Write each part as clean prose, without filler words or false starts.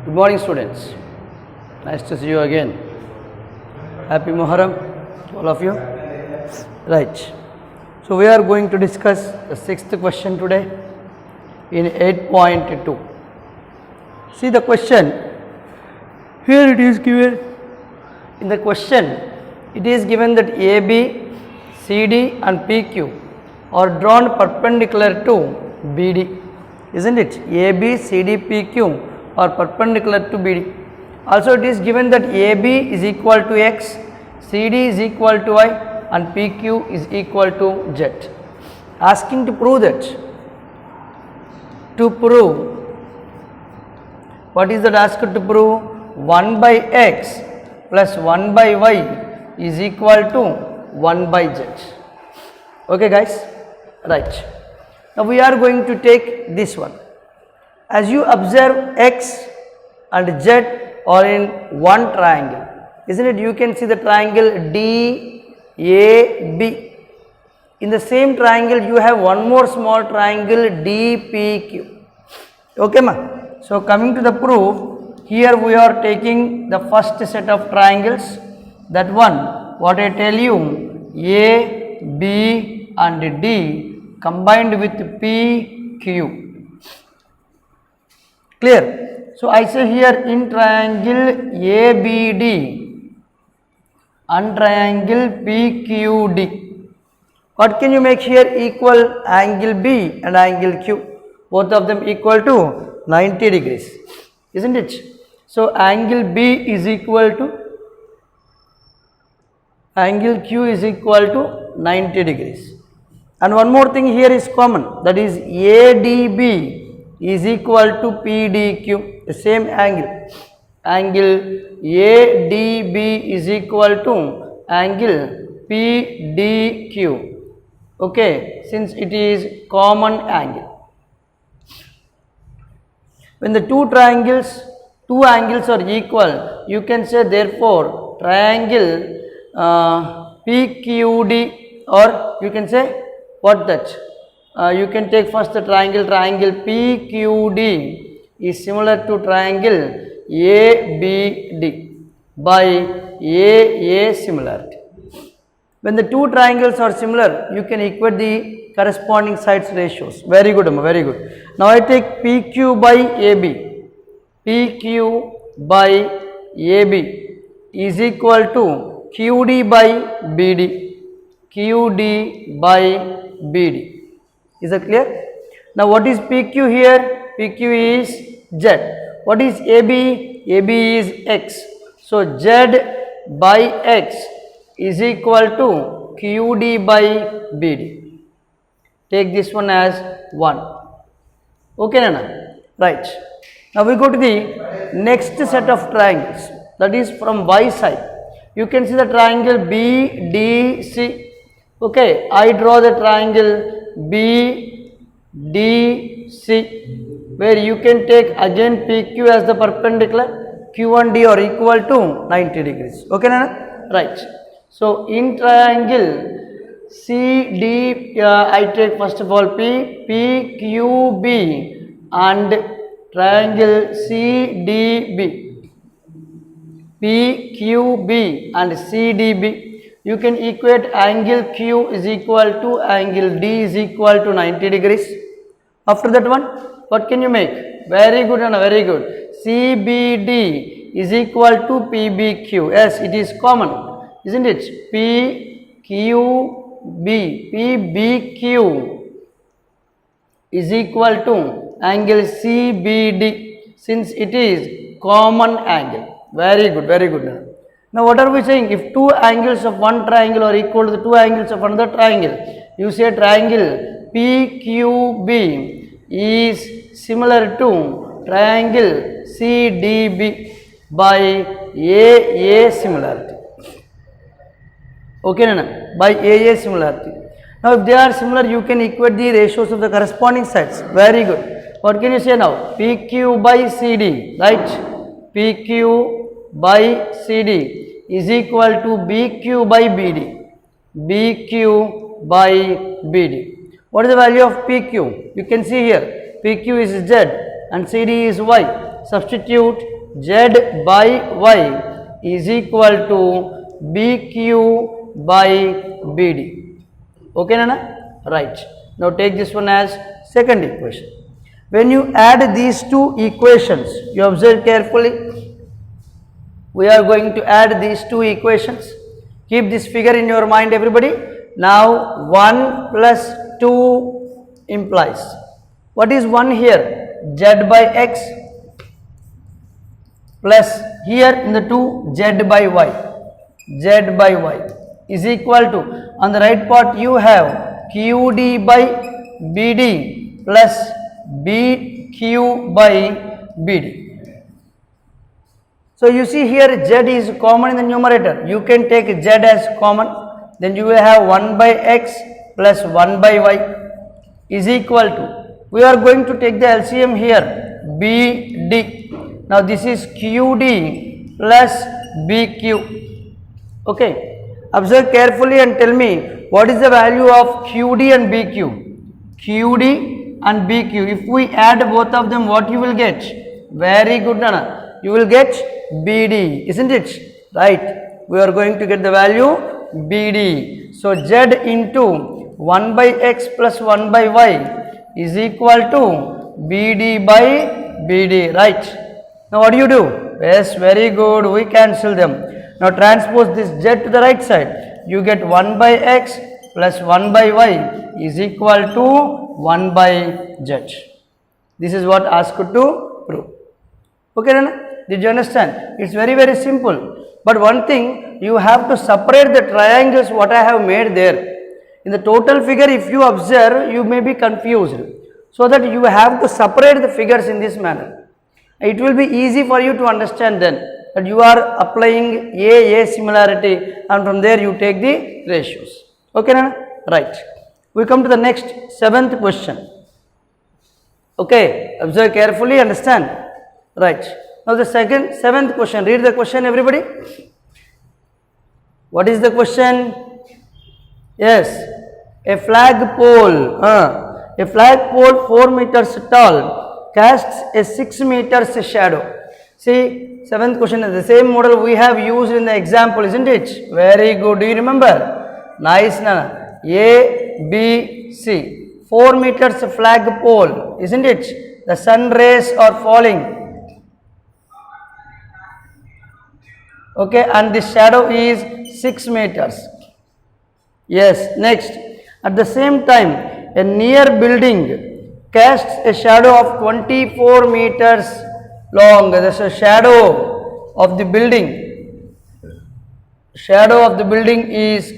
Good morning, students. Nice to see you again. Happy Muharram to all of you. Right. So we are going to discuss the sixth question today in 8.2. See the question. Here it is given. In the question, it is given that AB, CD and PQ are drawn perpendicular to BD. Isn't it? AB, CD, PQ are perpendicular to BD. Also it is given that AB is equal to X, CD is equal to Y and PQ is equal to Z. Asking to prove that. To prove, what is that asked to prove? 1 by X plus 1 by Y is equal to 1 by Z. Okay guys? Right. Now we are going to take this one. As you observe, X and Z are in one triangle, isn't it? You can see the triangle DAB. In the same triangle you have one more small triangle DPQ. Okay ma? So coming to the proof, here we are taking the first set of triangles. That one, what I tell you, A, B and D combined with PQ. Clear? So I say here in triangle ABD and triangle PQD. What can you make here? Equal angle B and angle Q. Both of them equal to 90 degrees. Isn't it? So angle B is equal to angle Q is equal to 90 degrees. And one more thing here is common, that is ADB is equal to PDQ, the same angle. Angle ADB is equal to angle PDQ. Okay, since it is common angle. When the two angles are equal, you can say therefore triangle PQD, or you can say what that? You can take first the triangle PQD is similar to triangle ABD by AA similarity. When the two triangles are similar, you can equate the corresponding sides ratios. Very good, Amma, very good. Now I take PQ by AB. PQ by AB is equal to QD by BD. QD by BD. Is that clear? Now what is PQ here? PQ is Z. What is AB? AB is X. So Z by X is equal to QD by BD. Take this one as 1. Okay, Nana? Right. Now we go to the next set of triangles. That is from Y side. You can see the triangle BDC. Okay, I draw the triangle BDC, where you can take again PQ as the perpendicular. Q and D are equal to 90 degrees. Okay, Nana? Right. So in triangle CD, I take first of all PQB and triangle CDB. PQB and CDB. You can equate angle Q is equal to angle D is equal to 90 degrees. After that one, what can you make? Very good, Anna, very good. CBD is equal to PBQ. Yes, it is common, isn't it? PQB, PBQ is equal to angle CBD, since it is common angle. Very good, very good. Now what are we saying? If two angles of one triangle are equal to the two angles of another triangle, you say triangle PQB is similar to triangle CDB by AA similarity. Okay, Nana? By AA similarity. Now if they are similar, you can equate the ratios of the corresponding sides. Very good. What can you say now? PQ by CD, right? PQ by CD is equal to BQ by BD. BQ by BD. What is the value of PQ? You can see here PQ is Z and CD is Y. Substitute Z by Y is equal to BQ by BD. Okay, Nana? Right. Now take this one as second equation. When you add these two equations, you observe carefully. We are going to add these two equations. Keep this figure in your mind, everybody. Now 1 plus 2 implies. What is 1 here? Z by X plus here in the 2 Z by Y. Z by Y is equal to, on the right part you have QD by BD plus BQ by BD. So you see here Z is common in the numerator. You can take Z as common. Then you will have 1 by X plus 1 by Y is equal to, we are going to take the LCM here, BD. Now this is QD plus BQ. Okay. Observe carefully and tell me what is the value of QD and BQ. QD and BQ. If we add both of them, what you will get? Very good, Nana. You will get BD, isn't it? Right. We are going to get the value BD. So Z into 1 by X plus 1 by Y is equal to BD by BD, right? Now what do you do? Yes, very good. We cancel them. Now transpose this Z to the right side. You get 1 by X plus 1 by Y is equal to 1 by Z. This is what asked to prove. Okay, Nana? Did you understand? It's very, very simple. But one thing, you have to separate the triangles what I have made there. In the total figure, if you observe, you may be confused. So that you have to separate the figures in this manner. It will be easy for you to understand then that you are applying A similarity, and from there you take the ratios. Okay, Nana? Right. We come to the next 7th question. Okay, observe carefully, understand. Right. Now the 7th question, read the question, everybody. What is the question? Yes, a flagpole 4 meters tall casts a 6 meters shadow. See, 7th question is the same model we have used in the example, isn't it? Very good. Do you remember? Nice, Nana. A, B, C. 4 meters flagpole, isn't it? The sun rays are falling. Okay, and the shadow is 6 meters. Yes, next. At the same time, a near building casts a shadow of 24 meters long. That's a shadow of the building. Shadow of the building is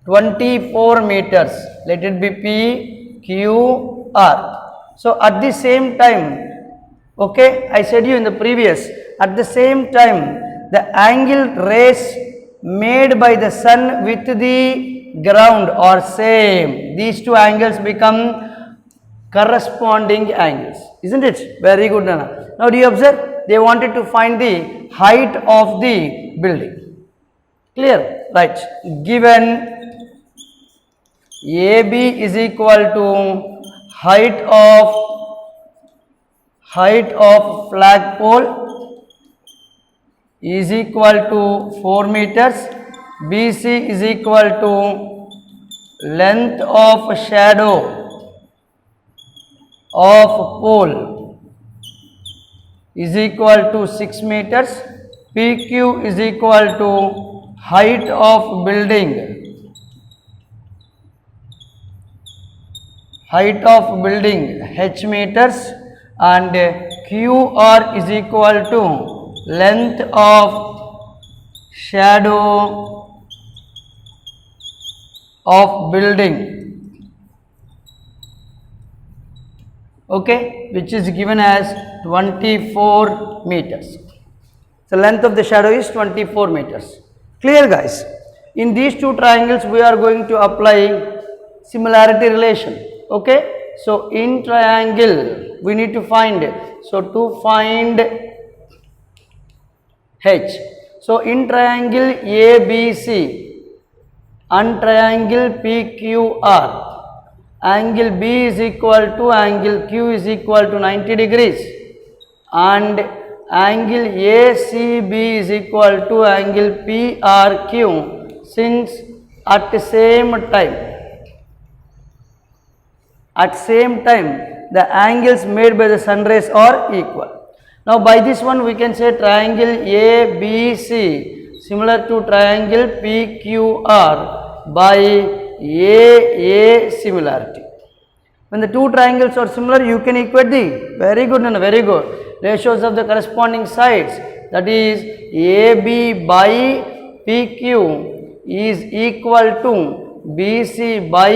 24 meters. Let it be P, Q, R. So at the same time, okay, I said you in the previous, at the same time, the angle rays made by the sun with the ground are same. These two angles become corresponding angles, isn't it? Very good, Nana. Now do you observe? They wanted to find the height of the building. Clear? Right. Given AB is equal to height of flagpole is equal to 4 meters, BC is equal to length of shadow of pole is equal to 6 meters, PQ is equal to height of building, H meters, and QR is equal to length of shadow of building, okay, which is given as 24 meters. So length of the shadow is 24 meters. Clear, guys? In these two triangles we are going to apply similarity relation. Okay, so in triangle we need to find, so to find H. So in triangle ABC and triangle PQR, angle B is equal to angle Q is equal to 90 degrees, and angle ACB is equal to angle PRQ since at the same time the angles made by the sun rays are equal. Now by this one we can say triangle ABC similar to triangle PQR by AA similarity. When the two triangles are similar, you can equate the very good ratios of the corresponding sides, that is AB by PQ is equal to BC by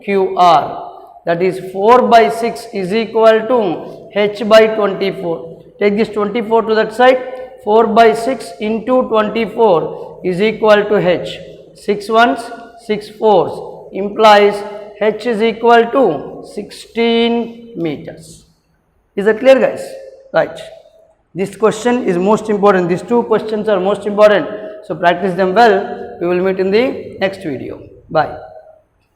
QR, that is 4 by 6 is equal to H by 24. Take this 24 to that side, 4 by 6 into 24 is equal to H. 6 ones, 6 fours implies H is equal to 16 meters. Is that clear, guys? Right. This question is most important. These two questions are most important. So practice them well. We will meet in the next video. Bye.